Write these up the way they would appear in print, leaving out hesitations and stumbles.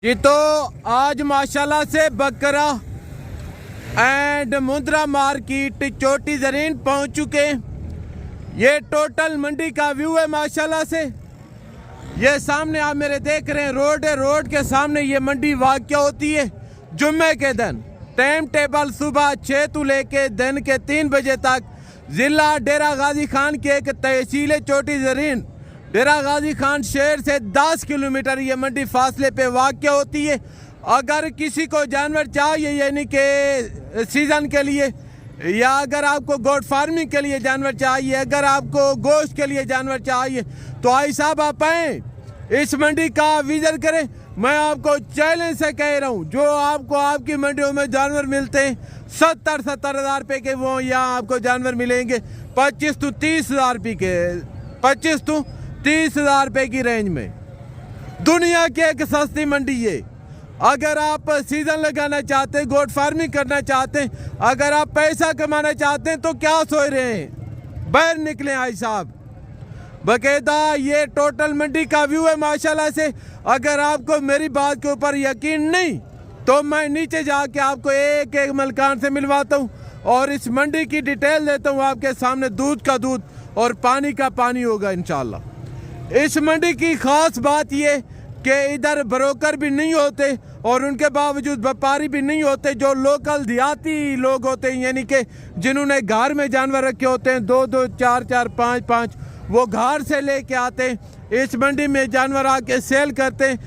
जी तो आज माशाल्लाह से बकरा एंड मुंद्रा मार्केट चोटी ज़रीन पहुंच चुके हैं। ये टोटल मंडी का व्यू है माशाल्लाह से। ये सामने आप मेरे देख रहे हैं रोड है, रोड के सामने ये मंडी वाक़या होती है जुम्मे के दिन। टाइम टेबल सुबह 6 to लेके दिन के 3 बजे तक। ज़िला डेरा गाजी खान की एक तहसील चोटी ज़रीन, डेरा गाजी खान शहर से 10 किलोमीटर ये मंडी फासले पे वाक़या होती है। अगर किसी को जानवर चाहिए यानी कि सीज़न के लिए, या अगर आपको गोट फार्मिंग के लिए जानवर चाहिए, अगर आपको गोश्त के लिए जानवर चाहिए, तो आई साहब आप आएँ, इस मंडी का विजिट करें। मैं आपको चैलेंज से कह रहा हूँ, जो आपको आपकी मंडियों में जानवर मिलते हैं 70-70 हज़ार रुपये के, वो यहाँ आपको जानवर मिलेंगे 25 to 30 हज़ार रुपये के, 25 to 30 हज़ार रुपये की रेंज में। दुनिया की एक सस्ती मंडी है। अगर आप सीज़न लगाना चाहते हैं, गोट फार्मिंग करना चाहते हैं, अगर आप पैसा कमाना चाहते हैं, तो क्या सोच रहे हैं, बाहर निकलें आई साहब। बकायदा ये टोटल मंडी का व्यू है माशाल्लाह से। अगर आपको मेरी बात के ऊपर यकीन नहीं, तो मैं नीचे जाके आपको एक एक मलकान से मिलवाता हूँ और इस मंडी की डिटेल देता हूँ आपके सामने। दूध का दूध और पानी का पानी होगा इंशाल्लाह। इस मंडी की खास बात ये कि इधर ब्रोकर भी नहीं होते और उनके बावजूद व्यापारी भी नहीं होते। जो लोकल देहाती लोग होते हैं, यानी कि जिन्होंने घर में जानवर रखे होते हैं, 2-2, 4-4, 5-5, वो घर से लेके आते हैं, इस मंडी में जानवर आके सेल करते हैं।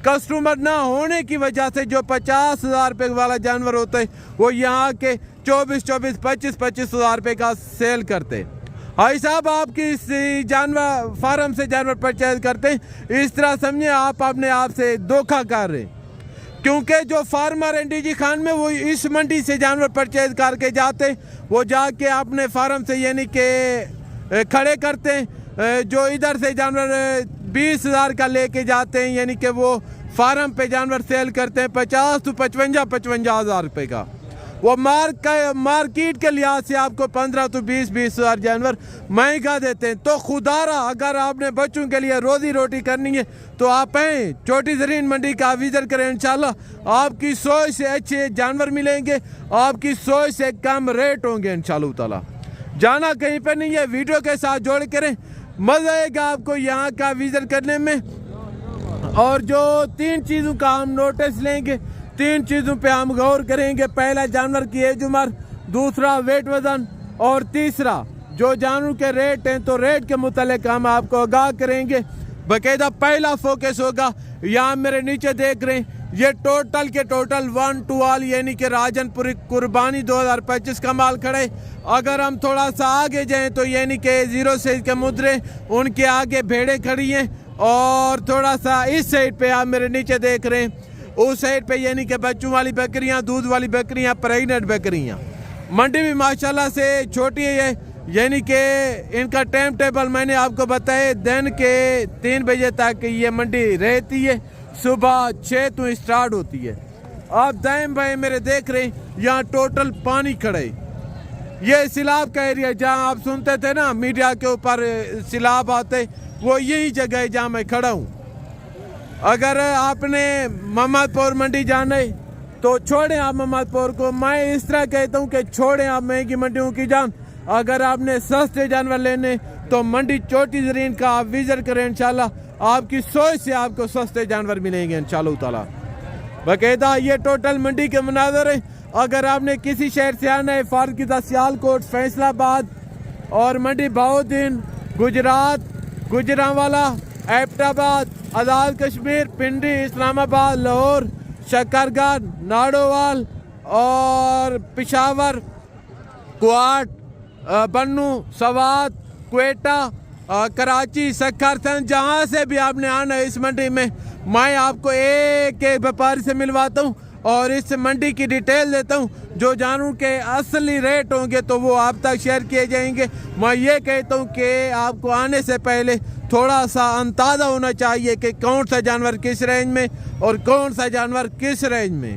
कस्टमर ना होने की वजह से जो 50 हज़ार रुपये वाला जानवर होता है, वो यहाँ के 24-24, 25-25 हज़ार रुपये का सेल करते हैं। भाई साहब आपकी इस जानवर फार्म से जानवर परचेज करते हैं, इस तरह समझे आप अपने आप से धोखा कर रहे हैं। क्योंकि जो फार्मर एनडीजी खान में वो इस मंडी से जानवर परचेज करके जाते, वो जाके अपने फार्म से यानी कि खड़े करते हैं। जो इधर से जानवर 20 हज़ार का लेके जाते हैं, यानी कि वो फार्म पे जानवर सेल करते हैं 50 to 55 हज़ार रुपये का। वो मार्केट के लिहाज से आपको 15 to 20 हज़ार जानवर महंगा देते हैं। तो खुदारा अगर आपने बच्चों के लिए रोजी रोटी करनी है, तो आप आएँ चोटी ज़रीन मंडी का विजिट करें। इंशाल्लाह आपकी सोच से अच्छे जानवर मिलेंगे, आपकी सोच से कम रेट होंगे इंशाल्लाह ताला। जाना कहीं पर नहीं है, वीडियो के साथ जोड़ करें, मज़ा आएगा आपको यहाँ का विजिट करने में। और जो 3 चीज़ों का हम नोटिस लेंगे, 3 चीज़ों पे हम गौर करेंगे। पहला जानवर की एज उम्र, दूसरा वेट वज़न, और तीसरा जो जानवर के रेट हैं, तो रेट के मुतालिक हम आपको आगाह करेंगे। बाकायदा पहला फोकस होगा, यहाँ मेरे नीचे देख रहे हैं, ये टोटल के टोटल 1 to all यानी कि राजनपुरी कुर्बानी 2025 का माल खड़े। अगर हम थोड़ा सा आगे जाएं तो यानी कि 0 साइज के मुद्रे, उनके आगे भेड़ें खड़ी हैं। और थोड़ा सा इस साइड पे आप मेरे नीचे देख रहे हैं, उस साइड पे यानी कि बच्चों वाली बकरियां, दूध वाली बकरियां, प्रेग्नेंट बकरियां। मंडी भी माशाल्लाह से छोटी है, यानी कि इनका टाइम टेबल मैंने आपको बताया, दिन के 3 बजे तक ये मंडी रहती है, सुबह 6 to स्टार्ट होती है। आप दाएं बाएं मेरे देख रहे हैं, यहाँ टोटल पानी खड़ा है। ये सिलाब का एरिया, जहाँ आप सुनते थे ना मीडिया के ऊपर सिलाब आते, वो यही जगह है जहाँ मैं खड़ा हूँ। अगर आपने मोहम्मदपुर मंडी जाना है, तो छोड़ें आप मोहम्मदपुर को। मैं इस तरह कहता हूँ कि छोड़ें आप महंगी मंडियों की जान। अगर आपने सस्ते जानवर लेने, तो मंडी चोटी ज़रीन का आप विजिट करें। इंशाल्लाह आपकी सोच से आपको सस्ते जानवर मिलेंगे इंशाल्लाह ताला। बाकायदा ये टोटल मंडी के मनाज़र है। अगर आपने किसी शहर से आना है, फारकिदा, सियालकोट, फैसलाबाद और मंडी बहाउद्दीन, गुजरात, गुजरांवाला, एबटाबाद, आज़ाद कश्मीर, पिंडी, इस्लामाबाद, लाहौर, शकरगढ़, नाड़ोवाल और पिशावर, क्वाट, बन्नू, सवात, क्वेटा, कराची, सक्खरथन, जहाँ से भी आपने आना है इस मंडी में, मैं आपको एक एक व्यापारी से मिलवाता हूँ और इस मंडी की डिटेल देता हूँ। जो जानवर के असली रेट होंगे तो वो आप तक शेयर किए जाएंगे। मैं ये कहता हूँ कि आपको आने से पहले थोड़ा सा अंदाज़ा होना चाहिए कि कौन सा जानवर किस रेंज में और कौन सा जानवर किस रेंज में।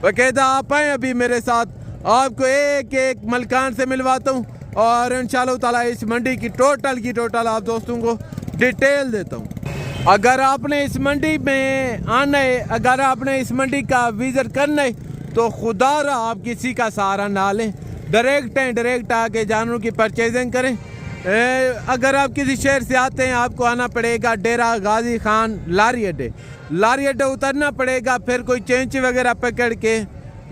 बाकायदा आप आए अभी मेरे साथ, आपको एक एक मलकान से मिलवाता हूँ और इंशाल्लाह ताला इस मंडी की टोटल आप दोस्तों को डिटेल देता हूँ। अगर आपने इस मंडी में आना है, अगर आपने इस मंडी का विजिट करना है तो खुदा आप किसी का सहारा ना लें, डायरेक्ट आके जानवरों की परचेजिंग करें। अगर आप किसी शहर से आते हैं आपको आना पड़ेगा डेरा गाजी खान लारी अड्डे उतरना पड़ेगा, फिर कोई चेंची वगैरह पकड़ के,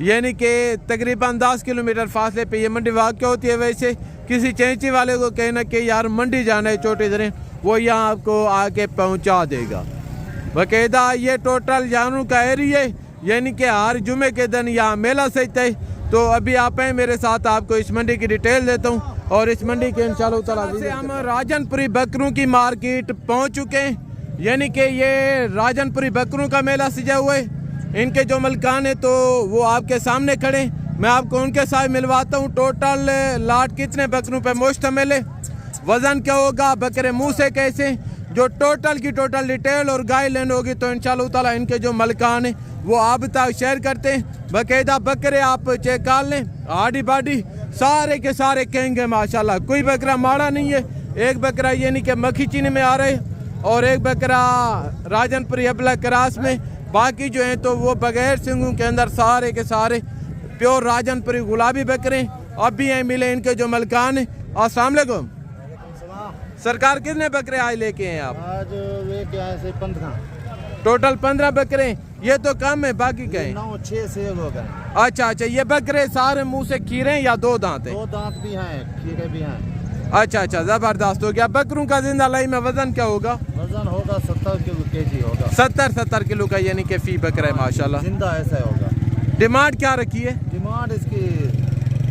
यानी कि तकरीबन 10 किलोमीटर फासले पे ये मंडी वाक़ होती है। वैसे किसी चेंची वाले को कहना कि यार मंडी जाना है चोटी दरें, वो यहाँ आपको आके पहुँचा देगा बाकायदा। ये टोटल जानवरों का एरिया है, यानी कि हर जुमे के दिन यहाँ मेला सजता है। तो अभी आप हैं मेरे साथ, आपको इस मंडी की डिटेल देता हूँ और इस मंडी के इंशाल्लाह ताला से हम राजनपुरी बकरों की मार्केट पहुँच चुके हैं, यानी कि ये राजनपुरी बकरों का मेला सजा हुआ है। इनके जो मलकान है तो वो आपके सामने खड़े, मैं आपको उनके साथ मिलवाता हूँ। टोटल लाट कितने बकरों पे मुश्तमिल है, वज़न क्या होगा, बकरे मुँह से कैसे, जो टोटल की टोटल डिटेल और गाइडलाइन होगी तो इंशाल्लाह ताला इनके जो मलकान है वो आप तक शेयर करते हैं। बाकायदा बकरे आप चेक कर लें, आड़ी बाडी सारे के सारे कहेंगे माशाल्लाह, कोई बकरा माड़ा नहीं है। एक बकरा यानी कि मक्खी चीनी में आ रहे और एक बकरा राजनपुरी अबला क्रास में, बाकी जो हैं तो वो बगैर सिंगों के अंदर सारे के सारे प्योर राजनपुरी गुलाबी बकरे अब भी हैं मिले इनके जो मलकान है। अस्सलाम वालेकुम सरकार, कितने बकरे आज लेके हैं आप? आज लेके आए से 15, टोटल 15 बकरे। ये तो कम है, बाकी क्या है? 9 6 से लोग हैं। अच्छा, ये बकरे सारे मुंह से खीरे हैं या 2 दांत है? 2 दांत भी हैं, खीरे भी हैं। अच्छा, जबरदस्त हो गया। बकरों का जिंदा लाई में वजन क्या होगा? वजन होगा 70 केजी होगा। 70 किलो का, यानी कि फी बकरा है माशाल्लाह। जिंदा ऐसा होगा। डिमांड क्या रखी है? डिमांड इसकी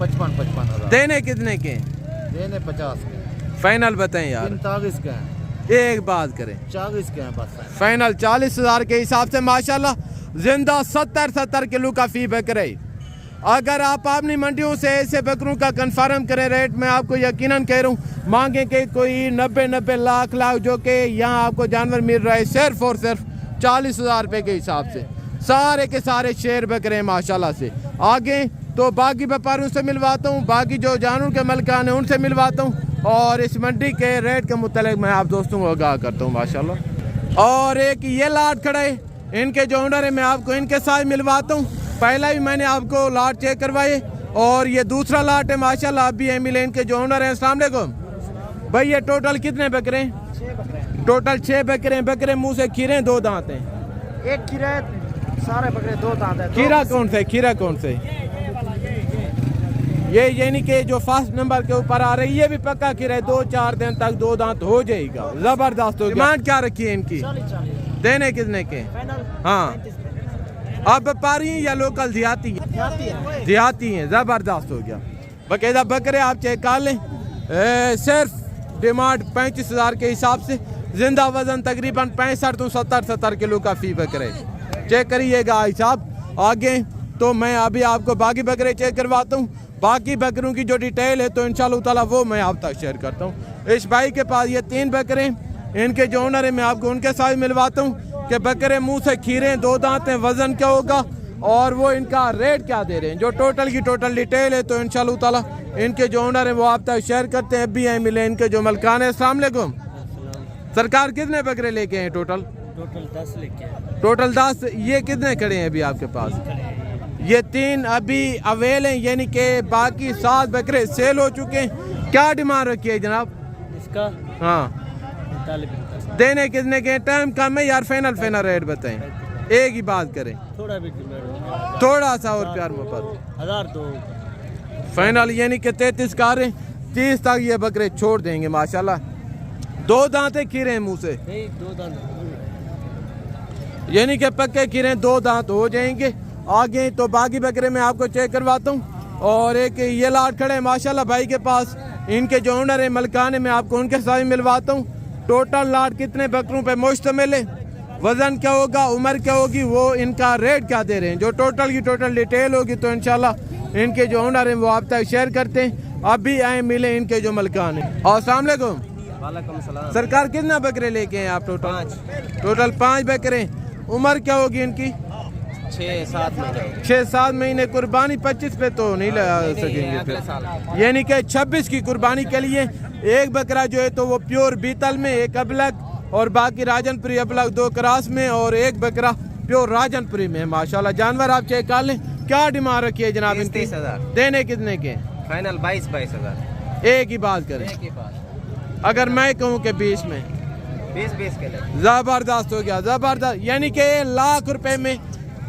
55 हज़ार। देने कितने के? देने 50 के। फाइनल बताएं यार। 45 के हैं। एक बात करें, 40 के हैं बस। फाइनल 40,000 के हिसाब से माशाल्लाह जिंदा 70 किलो का फी बकरे। अगर आप अपनी मंडियों से ऐसे बकरों का कंफर्म करें रेट, मैं आपको यकीनन कह रहा हूँ मांगे के कोई 90 लाख जो कि यहाँ आपको जानवर मिल रहा है सिर्फ और सिर्फ 40,000 रुपये के हिसाब से। सारे के सारे शेर बकरे हैं माशाल्लाह से। आगे तो बाकी व्यापारियों से मिलवाता हूँ, बाकी जो जानवर के मलकान हैं उनसे मिलवाता हूँ और इस मंडी के रेट के मुतालिक मैं आप दोस्तों को आगाह करता हूँ माशाल्लाह। और एक ये लाट खड़ा है, इनके जो ओनर है मैं आपको इनके साथ मिलवाता हूँ। पहला भी मैंने आपको लाट चेक करवाए और ये दूसरा लाट है माशाल्लाह। आप भी मिले इनके जो ओनर हैं। अस्सलाम वालेकुम भाई, ये टोटल कितने बकरे हैं? 6 बकरे। टोटल 6 बकरे हैं। बकरे मुँह से खीरे हैं, 2 दांत हैं? एक खीरा है, सारे बकरे 2 दांत है। खीरा कौन से? ये यानी कि जो फर्स्ट नंबर के ऊपर आ रही है, ये भी पक्का खीरा है, 2-4 दिन तक 2 दांत हो जाएगा। जबरदस्त हो गया। डिमांड क्या रखी है इनकी? 40। देने कितने के? हाँ, आप व्यापारी हैं या लोकल देहाती हैं? जबरदस्त हो गया। बाकायदा बकरे आप चेक कर लें, सिर्फ डिमांड 35,000 के हिसाब से। जिंदा वजन तकरीबन 65 to 70 किलो का फी बकरे। चेक करिएगा हिसाब। आगे तो मैं अभी आपको बाकी बकरे चेक करवाता हूँ। बाकी बकरों की जो डिटेल है तो इंशाल्लाह ताला वो मैं आप तक शेयर करता हूँ। इस भाई के पास ये 3 बकरे, इनके जो ओनर है मैं आपको उनके साथ मिलवाता हूँ कि बकरे मुंह से खीरे, 2 दांत हैं, वजन क्या होगा और वो इनका रेट क्या दे रहे हैं। जो टोटल की टोटल डिटेल है तो इंशाल्लाह ताला इनके जो ओनर है वो आप तक शेयर करते हैं। अभी हैं मिले इनके जो मलकान है। अस्सलाम वालेकुम सरकार, कितने बकरे लेके हैं टोटल? टोटल 10 लेके आए। टोटल 10। ये कितने खड़े हैं अभी आपके पास? ये 3 अभी अवेल हैं, यानी कि बाकी 7 बकरे सेल हो चुके हैं। क्या डिमांड रखी है जनाब इसका? हाँ, 45। देने कितने के? टाइम कम है यार, फाइनल रेट बताएं, एक ही बात करें। थोड़ा सा और प्यार मोहब्बत 1000 दो फाइनल, यानी कि 33 का रहे 30 तक ये बकरे छोड़ देंगे माशाल्लाह। 2 दांते खीरे हैं मुँह से? नहीं, 2 दांत, यानी कि पक्के खीरे 2 दांत हो जाएंगे। आगे तो बाकी बकरे मैं आपको चेक करवाता हूँ। और एक ये लाट खड़े हैं माशाल्लाह भाई के पास, इनके जो ओनर है मलकान है मैं आपको उनके साथ मिलवाता हूँ। टोटल लाट कितने बकरों पे मुश्तमिल है, वजन क्या होगा, उम्र क्या होगी, वो इनका रेट क्या दे रहे हैं, जो टोटल की टोटल डिटेल होगी तो इंशाल्लाह इनके जो ओनर हैं वो आप तक शेयर करते हैं। अभी आए मिले इनके जो मलकान है। और अस्सलाम वालेकुम सरकार, कितना बकरे लेके हैं आप? टोटल 5 बकरे। उम्र क्या होगी इनकी? 6-7 महीने। कुर्बानी 25 पे तो नहीं लगा सकेंगे फिर, यानी कि 26 की कुर्बानी के लिए। एक बकरा जो है तो वो प्योर बीतल में, एक अबलग और बाकी राजनपुरी अबलग 2 क्रॉस में और एक बकरा प्योर राजनपुरी में है माशाल्लाह। जानवर आप चेक कर लें। क्या डिमांड रखी है जनाब इनकी? 30,000 देने कितने के? फाइनल 22,000। एक ही बात करें, अगर मैं कहूँ कि 20 में 20 के लिए जबरदस्त हो गया, जबरदस्त। यानी कि लाख रुपए में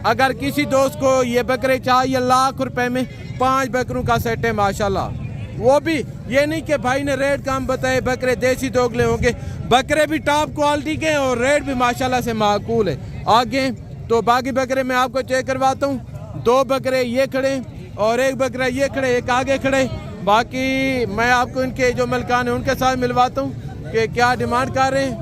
अगर किसी दोस्त को ये बकरे चाहिए, लाख रुपए में 5 बकरों का सेट है माशाल्लाह। वो भी ये नहीं कि भाई ने रेट कम बताए, बकरे देसी दोगले होंगे, बकरे भी टॉप क्वालिटी के और रेट भी माशाल्लाह से माकूल है। आगे तो बाकी बकरे मैं आपको चेक करवाता हूँ। 2 बकरे ये खड़े और एक बकरा ये खड़े, एक आगे खड़े। बाकी मैं आपको इनके जो मलकान है उनके साथ मिलवाता हूँ कि क्या डिमांड कर रहे हैं,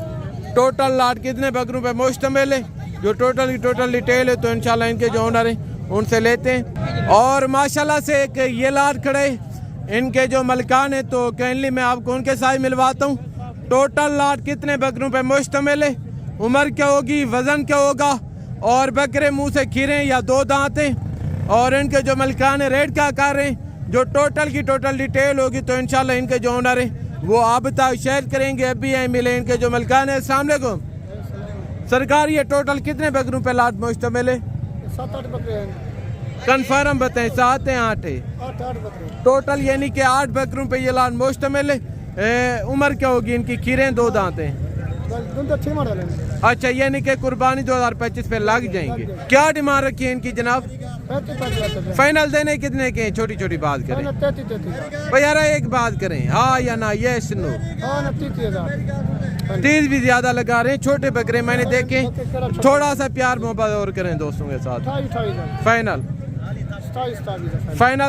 टोटल लाट कितने बकरों पे मुश्तमिल है, जो टोटल की टोटल डिटेल है तो इंशाल्लाह इनके जो ओनर हैं उनसे लेते हैं। और माशाल्लाह से एक ये लाट खड़े इनके जो मलकान है तो काइंडली मैं आपको उनके साथ मिलवाता हूँ। टोटल लाट कितने बकरों पे मुश्तमिल है, उम्र क्या होगी, वजन क्या होगा, और बकरे मुंह से खीरे या 2 दांत हैं, और इनके जो मलकान है रेट क्या कर रहे हैं, जो टोटल की टोटल डिटेल होगी तो इंशाल्लाह इनके जो ओनर है वो आप बता शेयर करेंगे। अभी हैं मिले इनके जो मलकान है। अस्सलाम वालेकुम सरकार, ये टोटल कितने बकरों पे लाट मुश्तमिल है? 7-8 बकरे हैं। कन्फर्म बताएं, 7 है 8 है? 8 बकरे टोटल यानी कि 8 बकरों पे ये लाट मुश्तमिल है। उम्र क्या होगी इनकी? खीरे 2 दांत हैं। अच्छा, यानी कि कुर्बानी 2025 पे लग जाएंगे। क्या डिमांड रखी है इनकी जनाब? 35 फाइनल देने कितने के? छोटी छोटी बात करें भाई यार, एक बात करें हाँ या ना, ये सुनो। 30 भी ज्यादा लगा रहे हैं, छोटे बकरे मैंने देखे। थोड़ा सा प्यार मोहब्बत और करें दोस्तों के साथ। फाइनल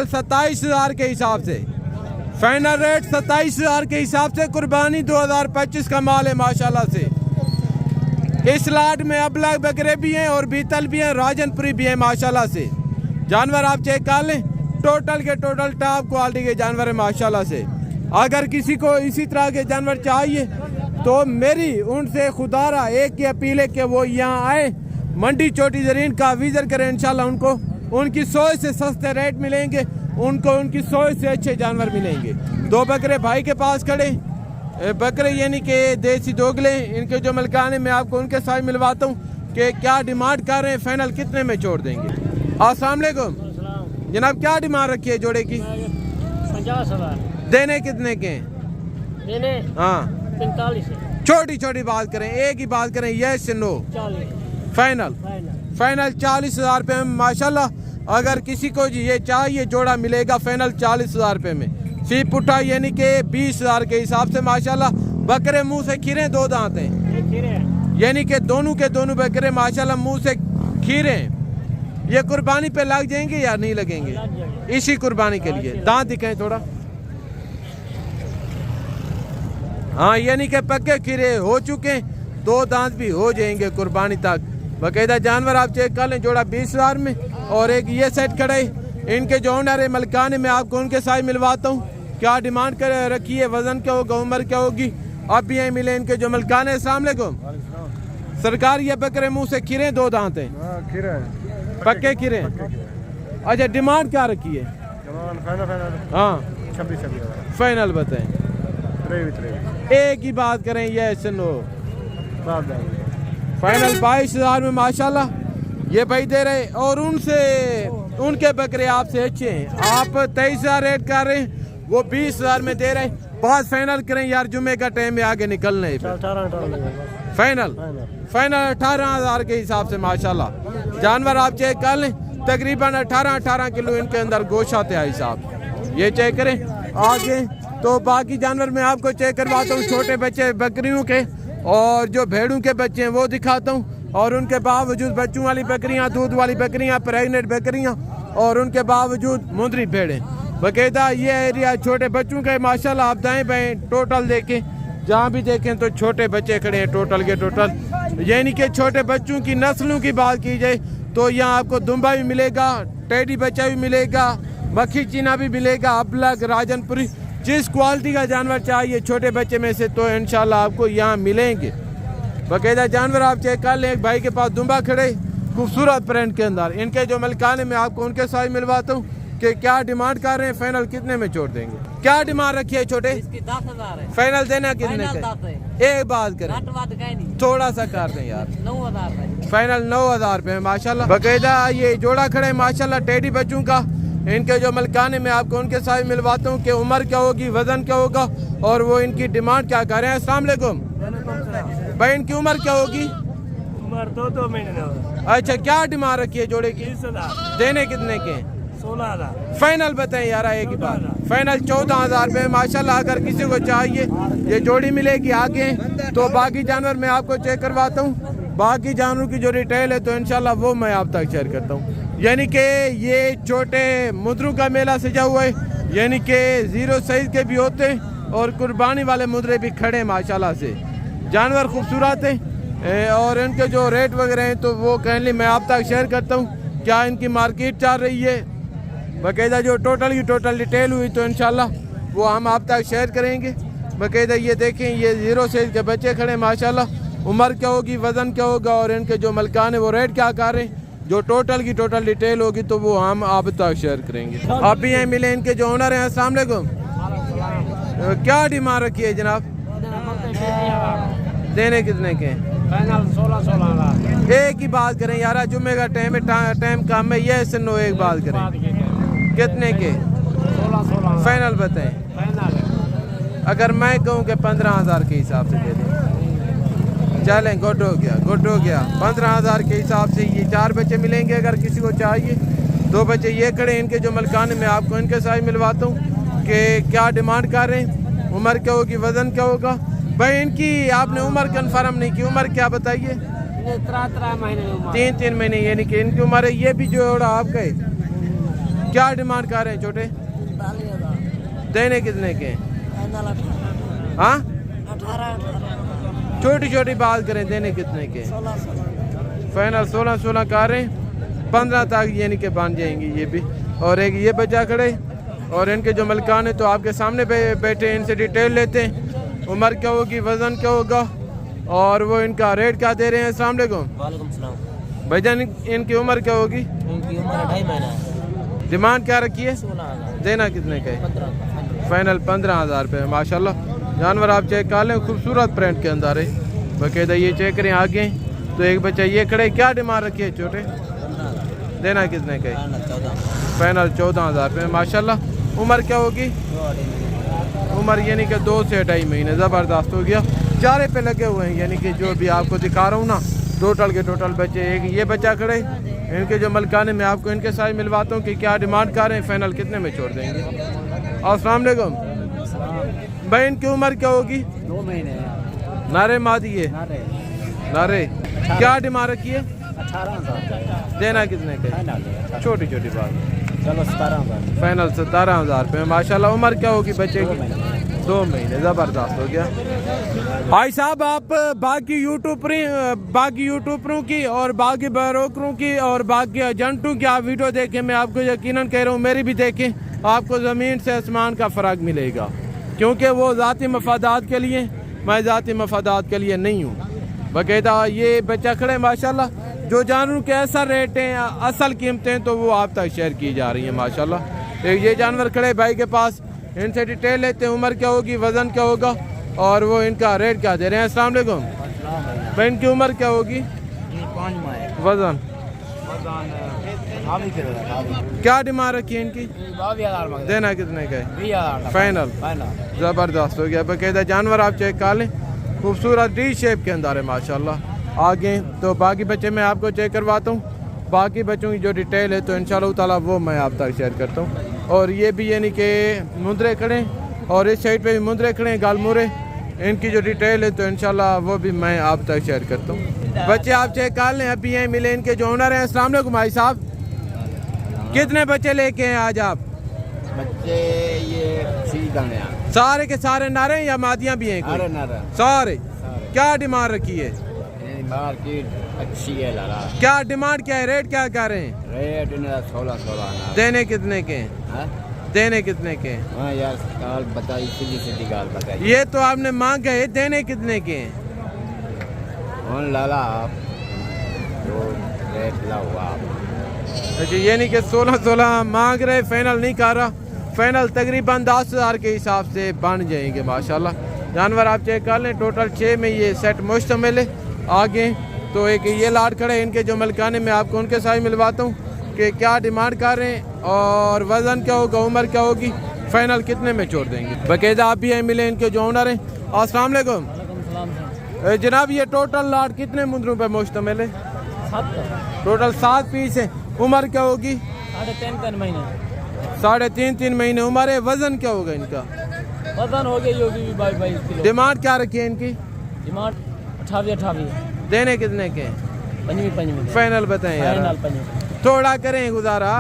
27,000 के हिसाब से, फाइनल रेट 27,000 के हिसाब से। कुर्बानी 2025 का माल है माशाल्लाह से। इस लाट में अबलग बकरे भी हैं और बीतल भी हैं, राजनपुरी भी हैं माशाल्लाह से। जानवर आप चेक कर लें, टोटल के टोटल टॉप क्वालिटी के जानवर है माशाल्लाह से। अगर किसी को इसी तरह के जानवर चाहिए तो मेरी उनसे खुदारा एक ही अपील है कि वो यहाँ आए, मंडी छोटी ज़रीन का विजिट करें। इंशाल्लाह उनको उनकी सोच से सस्ते रेट मिलेंगे, उनको उनकी सोच से अच्छे जानवर मिलेंगे। 2 बकरे भाई के पास खड़े, बकरे यानी कि देसी दोगले, इनके जो मलकान है मैं आपको उनके साथ मिलवाता हूँ कि क्या डिमांड कर रहे हैं, फाइनल कितने में छोड़ देंगे। अस्सलाम वालेकुम जनाब, क्या डिमांड रखी है जोड़े की? 50,000 देने कितने के? देने हाँ 45 छोटी छोटी बात करें, एक ही बात करें, यस नो। 40 फाइनल 40,000 रुपये में माशाल्लाह। अगर किसी को ये चाहिए जोड़ा मिलेगा फाइनल 40,000 रुपये में। सी पुट्ठा यानी कि 20,000 के हिसाब से माशाल्लाह। बकरे मुंह से खीरे 2 दांत हैं, यानी कि दोनों के दोनों बकरे माशाल्लाह मुंह से खीरे हैं। ये कुर्बानी पे लग जाएंगे या नहीं लगेंगे? इसी कुर्बानी के लिए दांत दिखाएं थोड़ा। हाँ, यानी कि पक्के खीरे हो चुके, 2 दांत भी हो जाएंगे कुर्बानी तक। बाकायदा जानवर आप चेक कर लें, जोड़ा 20,000 में। और एक ये सेट खड़े इनके जो ओनर है मलकान है, मैं आपको उनके साथ मिलवाता हूँ। क्या डिमांड कर रखी है, वजन क्या होगा, उम्र क्या होगी, अब भी यहीं मिले इनके जो मलकान है। अस्सलाम वालेकुम सरकार, ये बकरे मुंह से खीरे 2 दांत हैं, पक्के खीरे। अच्छा, डिमांड क्या रखी है? हाँ 26 फाइनल बताएं, एक ही बात करें, ये सुनो। फाइनल 22,000 में माशाल्लाह ये भाई दे रहे, और उनके बकरे आपसे अच्छे हैं। आप 23,000 रेट कर रहे हैं, वो 20,000 में दे रहे। बहुत फाइनल करें यार, जुमे का टाइम में आगे निकलने। फाइनल 18,000 के हिसाब से माशाल्लाह। जानवर आप चेक कर लें, तकरीबन 18 किलो इनके अंदर गोश्त आते हैं हिसाब, ये चेक करें। आगे तो बाकी जानवर मैं आपको चेक करवाता हूँ, छोटे बच्चे बकरियों के और जो भेड़ों के बच्चे हैं वो दिखाता हूँ। और उनके बावजूद बच्चों वाली बकरियाँ, दूध वाली बकरियाँ, प्रेगनेंट बकरियाँ, और उनके बावजूद मुंदरी भेड़ें। बाकायदा ये एरिया छोटे बच्चों का माशाल्लाह। आप दाएं बाएं टोटल देखें, जहाँ भी देखें तो छोटे बच्चे खड़े हैं टोटल के टोटल। यानी कि छोटे बच्चों की नस्लों की बात की जाए तो यहाँ आपको दुम्बा भी मिलेगा, टेडी बच्चा भी मिलेगा, मक्खी चीना भी मिलेगा, अबलग, राजनपुरी। जिस क्वालिटी का जानवर चाहिए छोटे बच्चे में से तो इंशाल्लाह आपको यहाँ मिलेंगे। बाकायदा जानवर आप चेक कर लें। एक भाई के पास दुम्बा खड़े खूबसूरत प्रिंट के अंदर, इनके जो मलकान है मैं आपको उनके साथ मिलवाता हूँ कि क्या डिमांड कर रहे हैं, फाइनल कितने में छोड़ देंगे? क्या डिमांड रखी है छोटे? इसकी 10,000 है। फाइनल देना कितने फाइनल का? 10 है। एक बात करें, बात कहीं नहीं। थोड़ा सा कर दें यार। 9,000 है। फाइनल 9,000 रुपये माशाल्लाह। बाकायदा ये जोड़ा खड़े माशाल्लाह टेडी बच्चों का। इनके जो मलकाने में आपको उनके साथ मिलवाता हूँ कि उम्र क्या होगी, वजन क्या होगा और वो इनकी डिमांड क्या कर रहे हैं। अस्सलाम वालेकुम भाई, इनकी उम्र क्या होगी? उम्र 2 महीने। अच्छा, क्या डिमांड रखी है जोड़े की? 20,000। देने कितने के? 16,000। फाइनल बताएं यार, एक ही बात। फाइनल 14,000 रुपये माशाल्लाह। अगर किसी को चाहिए ये जोड़ी मिलेगी आगे। तो बाकी जानवर मैं आपको चेक करवाता हूँ। बाकी जानवरों की जो डिटेल है तो इंशाल्लाह वो मैं आप तक शेयर करता हूँ। यानी कि ये छोटे मुद्रों का मेला सजा हुआ है, यानी कि 0 साइज के भी होते हैं और कुर्बानी वाले मुद्रे भी खड़े हैं माशाल्लाह से। जानवर खूबसूरत है और इनके जो रेट वगैरह हैं तो वो कहने मैं आप तक शेयर करता हूँ। क्या इनकी मार्केट चल रही है, बाकायदा जो टोटल की टोटल डिटेल हुई तो इंशाल्लाह वो हम आप तक शेयर करेंगे। बाकायदा ये देखें, ये 0 साइज के बच्चे खड़े माशाल्लाह। उम्र क्या होगी, वजन क्या होगा और इनके जो मलकान है वो रेट क्या कर रहे हैं, जो टोटल की टोटल डिटेल होगी तो वो हम आप तक शेयर करेंगे। आप भी यहाँ मिले इनके जो ओनर हैं। अस्सलाम वालेकुम। क्या डिमांड रखी है जनाब? देने कितने के? फाइनल 16,000। एक ही बात करें यार, जुम्मे का टाइम है, टाइम कम है, ये सुनो एक बात करें। कितने के? 16,000। फाइनल बताएं। फाइनल अगर मैं कहूँ कि 15,000 के हिसाब से दे दें, चलें? गुड हो गया, गुड हो गया। 15,000 के हिसाब से ये 4 बच्चे मिलेंगे अगर किसी को चाहिए। 2 बच्चे ये खड़े, इनके जो मलकान मैं आपको इनके साथ मिलवाता हूँ कि क्या डिमांड कर रहे हैं, उम्र क्या होगी, वजन क्या होगा। भाई इनकी आपने उम्र कन्फर्म नहीं की, उम्र क्या बताइए? 3 महीने। 3 महीने यानी कि इनकी उम्र है। ये भी जोड़ा आपका है। क्या डिमांड कर रहे हैं छोटे? 40,000। देने कितने के? हाँ 18,000। छोटी छोटी बात करें, देने कितने के? 16,000। फाइनल 16 कर रहे हैं। 15 तक यानी कि बन जाएंगी ये भी। और एक ये बच्चा खड़े और इनके जो मलकान है तो आपके सामने बैठे, इनसे डिटेल लेते हैं। उम्र क्या होगी, वजन क्या होगा और वो इनका रेट क्या दे रहे हैं। अस्सलाम वालेकुम। वालेकुम सलाम। भाईजान इनकी उम्र क्या होगी? इनकी उम्र 2.5 महीना है। डिमांड क्या रखी है? 16,000। देना कितने का है? 15,000। फाइनल 15,000 रुपये माशाल्लाह। जानवर आप चेक कर लें, खूबसूरत प्रिंट के अंदर है। बाकायदा ये चेक करें आगे तो एक बच्चा ये खड़े। क्या डिमांड रखी है छोटे? देना कितने का है? फाइनल 14,000 रुपये माशाल्लाह। उम्र क्या होगी? उम्र यानी कि 2 से 2.5 महीने। ज़बरदस्त हो गया। चारे पे लगे हुए हैं, यानी कि जो भी आपको दिखा रहा हूँ ना, टोटल के टोटल बच्चे। एक ये बच्चा खड़े, इनके जो मलकाने मैं आपको इनके साथ मिलवाता हूँ कि क्या डिमांड कर रहे हैं, फाइनल कितने में छोड़ देंगे। अस्सलाम वालेकुम भाई, इनकी उम्र क्या होगी? 2 महीने। नारे मादी है नारे। क्या डिमांड रखी है? 18,000। देना कितने के? छोटी छोटी बात। चलो 17,000। फाइनल 17,000 रुपये माशाल्लाह। उम्र क्या होगी बच्चे की? 2 महीने। ज़बरदस्त हो गया। भाई साहब, आप बाकी यूट्यूबरों की और बाकी ब्रोकरों की और बाकी एजेंटों की आप वीडियो देखें, मैं आपको यकीनन कह रहा हूँ मेरी भी देखें, आपको ज़मीन से आसमान का फ़र्क मिलेगा। क्योंकि वो ज़ाती मफादात के लिए, मैं ज़ाती मफादात के लिए नहीं हूँ। बाकायदा ये बच्चा खड़े माशाल्लाह। जो जानवरों के ऐसा रेट हैं, असल कीमतें तो वो आप तक शेयर की जा रही हैं माशाल्लाह। एक ये जानवर खड़े भाई के पास, इनसे डिटेल लेते हैं। उम्र क्या होगी, वजन क्या होगा और वो इनका रेट क्या दे रहे हैं। अस्सलाम वालेकुम भाई, इनकी उम्र क्या होगी? 5 माह। वजन क्या डिमांड रखी है इनकी? 22,000। देना कितने का है? 20,000। फाइनल। ज़बरदस्त हो गया। बाकायदा जानवर आप चेक कर लें, खूबसूरत डी शेप के अंदर है माशाल्लाह। आगे तो बाकी बच्चे मैं आपको चेक करवाता हूँ। बाकी बच्चों की जो डिटेल है तो इंशाल्लाह ताला वो मैं आप तक शेयर करता हूँ। और ये भी यानी कि मुंदरे खड़े और इस साइड पे भी मुंदरे खड़े, गालमुरे। इनकी जो डिटेल है तो इंशाल्लाह वो भी मैं आप तक शेयर करता हूँ। बच्चे आप चेक कर लें, अभी यहीं मिले इनके जो ओनर हैं। अस्सलाम वालेकुम भाई साहब, कितने बच्चे लेके हैं आज आप? बच्चे ये सारे के सारे नारे हैं या मादियाँ भी हैं? अरे नारा सारे। क्या डिमांड रखी है? मार्केट अच्छी है लाला। क्या डिमांड क्या है, रेट क्या कर रहे हैं? रेट 16 देने कितने के? देने कितने के? हाँ यार, गाल बताई, सीधी सीधी गाल बताई। ये तो आपने मांग गए, देने कितने के? लाला आप तो रेट ला हुआ अच्छा, ये नहीं कि 16-16 मांग रहे, फाइनल नहीं कर रहा। फाइनल तकरीबन 10,000 के हिसाब से बन जाएंगे माशाल्लाह। जानवर आप चेक कर लें, टोटल 6 में ये सेट मुश्तमिल है। आगे तो एक ये लाट खड़े हैं, इनके जो मलकाने में आपको उनके साथ मिलवाता हूँ कि क्या डिमांड कर रहे हैं और वज़न क्या होगा, उम्र क्या होगी, फाइनल कितने में छोड़ देंगे। बाकायदा आप भी मिले इनके जो ओनर हैं। अस्सलाम वालेकुम जनाब, ये टोटल लाट कितने मुंदरों पे मुश्तमिल है? 7 टोटल 7 पीस है। उम्र क्या होगी? 3.5 महीने। 3.5 महीने उम्र है। वजन क्या होगा इनका? वजन हो गया योगी भी 22 किलो। डिमांड क्या रखी है इनकी? डिमांड 28 देने कितने के? 25 फाइनल बताएं यार, फाइनल 25। थोड़ा करें गुजारा।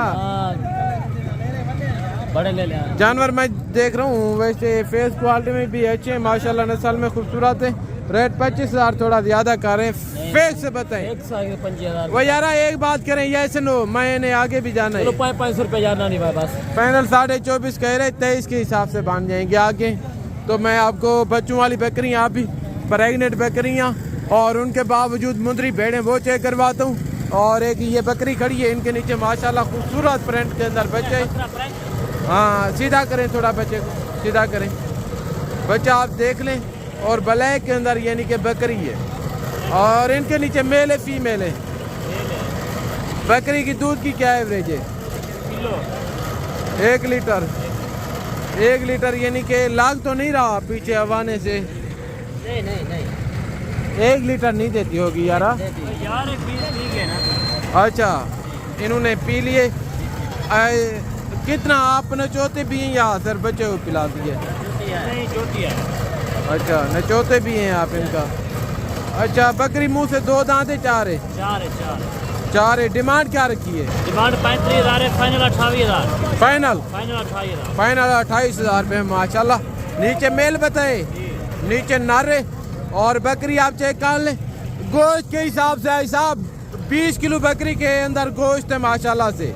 बड़े ले लें। जानवर मैं देख रहा हूँ वैसे फेस क्वालिटी में भी अच्छे हैं माशाल्लाह, नस्ल में खूबसूरत है। रेट 25,000 थोड़ा ज्यादा कर रहे हैं। फेक से बताएं। 1,25,000 वो यार एक बात करें, ये नो मैंने आगे भी जाना है। 500 रुपये जाना नहीं भाई बस। फाइनल 24.5 कह रहे, 23 के हिसाब से बन जाएंगे आगे। तो मैं आपको बच्चों वाली बकरियाँ, आप भी प्रेगनेंट बकरियाँ और उनके बावजूद मुंदरी भेड़ें वो चेक करवाता हूँ। और एक ये बकरी खड़ी है, इनके नीचे माशाल्लाह खूबसूरत प्रिंट के अंदर बच्चे। हाँ सीधा करें, थोड़ा बच्चे को सीधा करें, बच्चा आप देख लें। और ब्लैक के अंदर यानी कि बकरी है और इनके नीचे मेल है फीमेल है। बकरी की दूध की क्या एवरेज है? 1 लीटर। 1 लीटर यानी कि लाग तो नहीं रहा पीछे हवाने से? नहीं 1 लीटर नहीं देती होगी यार। यार ठीक है ना। अच्छा, इन्होंने पी लिए। कितना आप नचोते भी हैं या सर बच्चे को पिला दिए? छोटी है। अच्छा, नचोते भी हैं आप इनका। अच्छा, बकरी मुंह से 2 दांत है? 4 है? 4 है। डिमांड क्या रखी है? डिमांड 35,000 है, फाइनल 28,000। फाइनल 28,000। फाइनल 28,000 रुपये माशाल्लाह। नीचे मेल बताए, नीचे नारे। और बकरी आप चेक कर लें, गोश्त के हिसाब से हिसाब 20 किलो बकरी के अंदर गोश्त है माशाल्लाह से।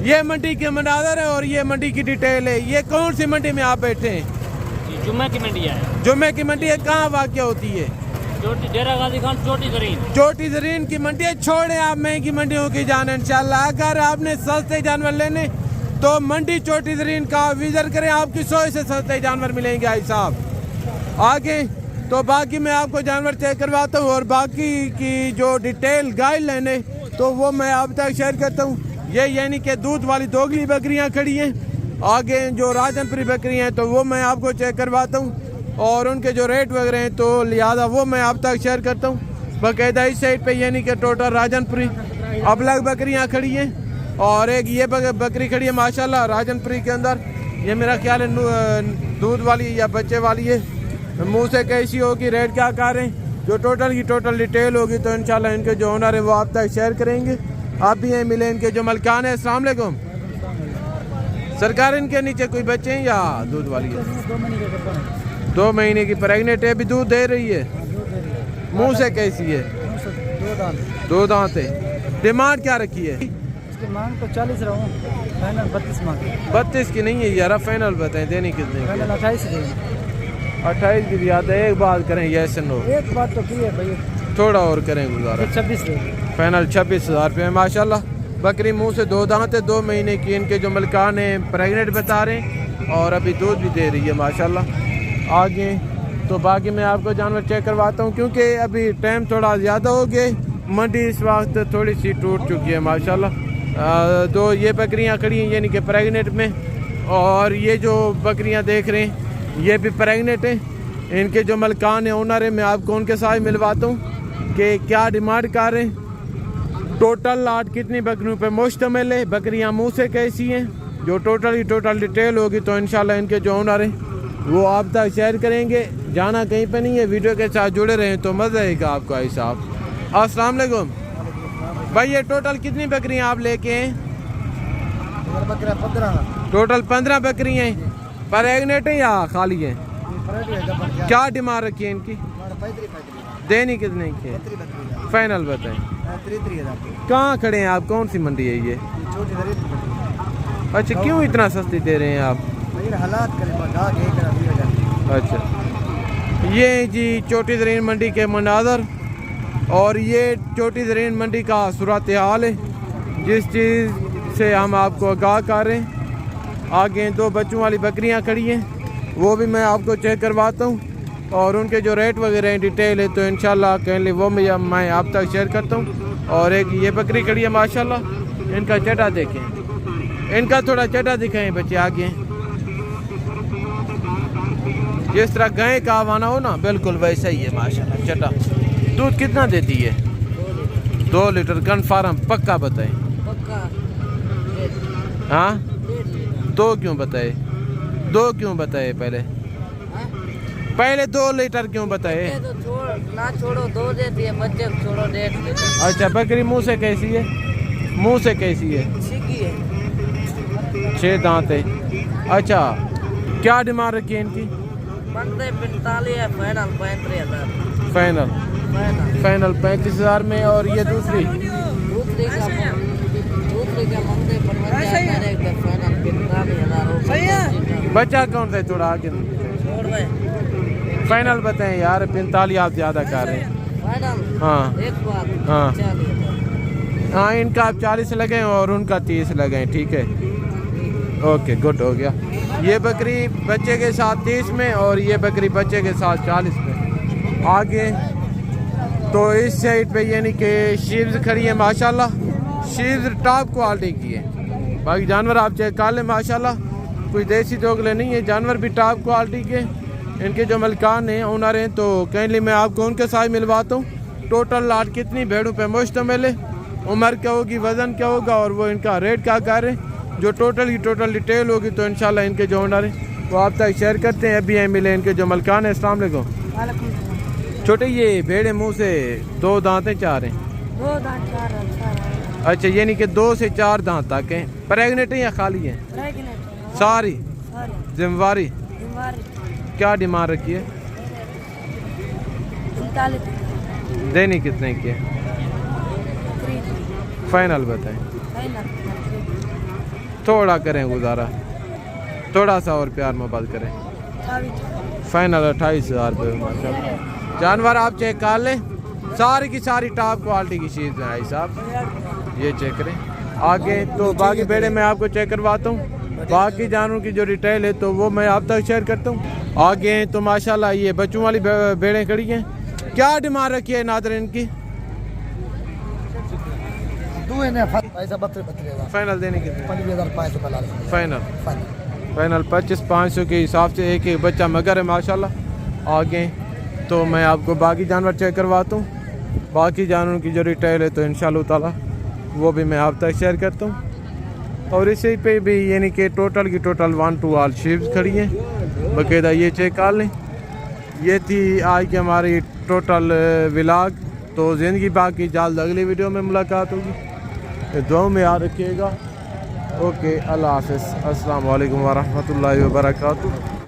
ये मंडी के मनाजर है और ये मंडी की डिटेल है। ये कौन सी मंडी में आप बैठे हैं? जुम्मे की मंडी है। जुम्मे की मंडी है। कहाँ वाक़या होती है? डेरा गाजी खान चोटी ज़रीन की मंडी है। छोड़े आप महंगी मंडियों की जान इंशाल्लाह। अगर आपने सस्ते जानवर लेने तो मंडी चोटी ज़रीन का विजिट करें, आपकी 100 से सस्ते जानवर मिलेंगे भाई साहब। आगे तो बाकी मैं आपको जानवर चेक करवाता हूँ और बाकी की जो डिटेल गाइडलाइन है तो वो मैं आप तक शेयर करता हूँ। ये यानी कि दूध वाली दोगली बकरियाँ खड़ी हैं। आगे जो राजनपुरी बकरियाँ हैं तो वो मैं आपको चेक करवाता हूँ और उनके जो रेट वगैरह हैं तो लिहाजा वो मैं आप तक शेयर करता हूँ। बाकायदा इस साइड पे यानी कि टोटल राजनपुरी अबलग बकरियाँ खड़ी हैं और एक ये बकरी खड़ी है माशाल्लाह राजनपुरी के अंदर। ये मेरा ख्याल है दूध वाली या बच्चे वाली है। मुँह से कैसी होगी, रेट क्या कर रहे हैं, जो टोटल की टोटल डिटेल होगी तो इंशाल्लाह इनके जो ओनर है वो आप तक शेयर करेंगे। आप भी हैं मिले इनके जो मलकान है। अस्सलाम वालेकुम सरकार, इनके नीचे कोई बच्चे हैं या दूध वाली है? 2 महीने की प्रेगनेंट है, अभी दूध दे रही है। मुंह से कैसी है? 2 दांत है। डिमांड क्या रखी है? इसकी मांग तो 40 रहा हूँ, फाइनल 32 मांग। 32 की नहीं है यार, फाइनल बताएं देनी कितने की? 28 की भी आता है। एक बात करें यस नो? एक बात तो की है भैया, थोड़ा और करें गुजारा। 26 फाइनल 26,000 रुपये माशाल्लाह। बकरी मुंह से 2 दांत है, 2 महीने की। इनके जो मलकान हैं प्रेगनेंट बता रहे हैं और अभी दूध भी दे रही है माशाल्लाह। आगे तो बाकी मैं आपको जानवर चेक करवाता हूँ क्योंकि अभी टाइम थोड़ा ज़्यादा हो गया। मंडी इस वक्त थोड़ी सी टूट चुकी है माशाल्लाह। तो ये बकरियाँ खड़ी हैं यानी कि प्रेगनेंट में और ये जो बकरियाँ देख रहे हैं ये भी प्रेगनेंट हैं। इनके जो मलकान है ओनर है मैं आपको उनके साथ मिलवाता हूँ कि क्या डिमांड कर रहे हैं, टोटल लाट कितनी बकरियों पे मुश्तमिल है, बकरियां मुंह से कैसी हैं, जो टोटल की टोटल डिटेल होगी तो इंशाल्लाह इनके जो ओनर हैं वो आप तक शेयर करेंगे। जाना कहीं पे नहीं है, वीडियो के साथ जुड़े रहें तो मज़ा आएगा आपको भाई साहब। अस्सलाम वालेकुम भाई, ये टोटल कितनी बकरियां आप लेके हैं? 15। टोटल 15 बकरियां हैं। प्रेगनेंट है या खाली है? क्या डिमांड रखी है इनकी? देनी कितने की है? फाइनल बताएं। कहाँ खड़े हैं आप, कौन सी मंडी है ये? अच्छा, क्यों इतना सस्ती दे रहे हैं आप? हालात अच्छा, ये जी चोटी ज़रीन मंडी के मनाजर और ये छोटी ज़रीन मंडी का सूरत हाल है, जिस चीज़ से हम आपको आगाह कर रहे हैं। आगे 2 बच्चों वाली बकरियां खड़ी हैं, वो भी मैं आपको चेक करवाता हूँ और उनके जो रेट वगैरह हैं डिटेल है तो इंशाल्लाह कहीं वो मैं आप तक शेयर करता हूँ। और एक ये बकरी खड़ी है माशाल्लाह, इनका चटा देखें, इनका थोड़ा चटा दिखाएं बच्चे आगे। जिस तरह गाय का आवाना हो ना बिल्कुल वैसा ही है माशाल्लाह चटा। दूध कितना देती है? 2 लीटर कन्फर्म पक्का बताएं। हाँ 2 क्यों बताए? 2 क्यों बताए? पहले 2 लीटर क्यों बताए? ना छोड़ो 2 देती है, बच्चे को छोड़ो 1.5 देती अच्छा बकरी मुंह से कैसी है? मुंह से कैसी है? सीखी है। 6 दांत है। अच्छा क्या डिमांड रखी है इनकी? बनते 45 है, फाइनल 35,000। फाइनल फाइनल 35,000 में। और ये दूसरी दूसरी का मंगते 55,000, फाइनल 45,000। बच्चा कौन सा है? थोड़ा आगे छोड़ दे फाइनल बताएं यार, 45 आप ज़्यादा कर रहे हैं। फाइनल। हाँ एक बात हाँ 40,000। हाँ इनका आप 40 लगाएं और उनका 30 लगाएं, ठीक है ओके गुड हो गया। ये बकरी बच्चे के साथ 30 में और ये बकरी बच्चे के साथ 40 में। आगे तो इस साइड पे यानी कि शीप्स खड़ी है माशाल्लाह, शीप्स टॉप क्वालिटी की है। बाकी जानवर आप चेक कर लें माशाल्लाह, कोई देसी दोगले नहीं है, जानवर भी टॉप क्वालिटी के। इनके जो मलकान हैं ओनर हैं तो कहीं मैं आपको उनके साथ मिलवाता हूँ। टोटल लाट कितनी भेड़ों पे मुश्तमिल है, उम्र क्या होगी, वज़न क्या होगा और वो इनका रेट क्या कर रहे हैं, जो टोटल डिटेल होगी तो इंशाल्लाह इनके जो ओनर हैं वो आप तक शेयर करते हैं। अभी मिले इनके जो मलकान हैं। अस्सलाम वालेकुम। छोटे ये भेड़े मुँह से 2 दांत हैं 4 हैं? 2 दांत 4। अच्छा यानी कि 2 से 4 दांत तक हैं। प्रेगनेंट हैं या खाली हैं? सारी जिम्मेवारी। क्या डिमांड रखी है? 45। देनी कितने की है? फाइनल बताएं। थोड़ा करें गुजारा, थोड़ा सा और प्यार मोहब्बत करें। फाइनल 28,000 रुपये माशाल्लाह। जानवर आप चेक कर लें, सारी की सारी टॉप क्वालिटी की चीज़ है भाई साहब, ये चेक करें। आगे तो बाकी बेड़े मैं आपको चेक करवाता हूँ, बाकी जानवरों की जो डिटेल है तो वो मैं आप तक शेयर करता हूँ। आगे तो माशाल्लाह ये बच्चों वाली बेड़ें खड़ी हैं। क्या डिमांड रखी है नादर इनकी? फाइनल देने कितने? 25,500। फाइनल 25,500 के हिसाब से एक बच्चा मगर है माशाल्लाह। आगे तो मैं आपको बाकी जानवर चेक करवाता हूँ, बाकी जानवरों की जो डिटेल है तो इंशाल्लाह ताला वो भी मैं आप तक शेयर करता हूँ। और इसी पे भी यानी कि टोटल की टोटल 1 to all शीप्स खड़ी हैं बाकायदा, ये चेक कर लें। ये थी आज की हमारी टोटल व्लॉग। तो ज़िंदगी बाकी जल्द अगली वीडियो में मुलाकात होगी, दुआ में याद रखिएगा। ओके अल्लाह हाफ़िज़, अस्सलाम वालेकुम व रहमतुल्लाहि व बरकातुहू।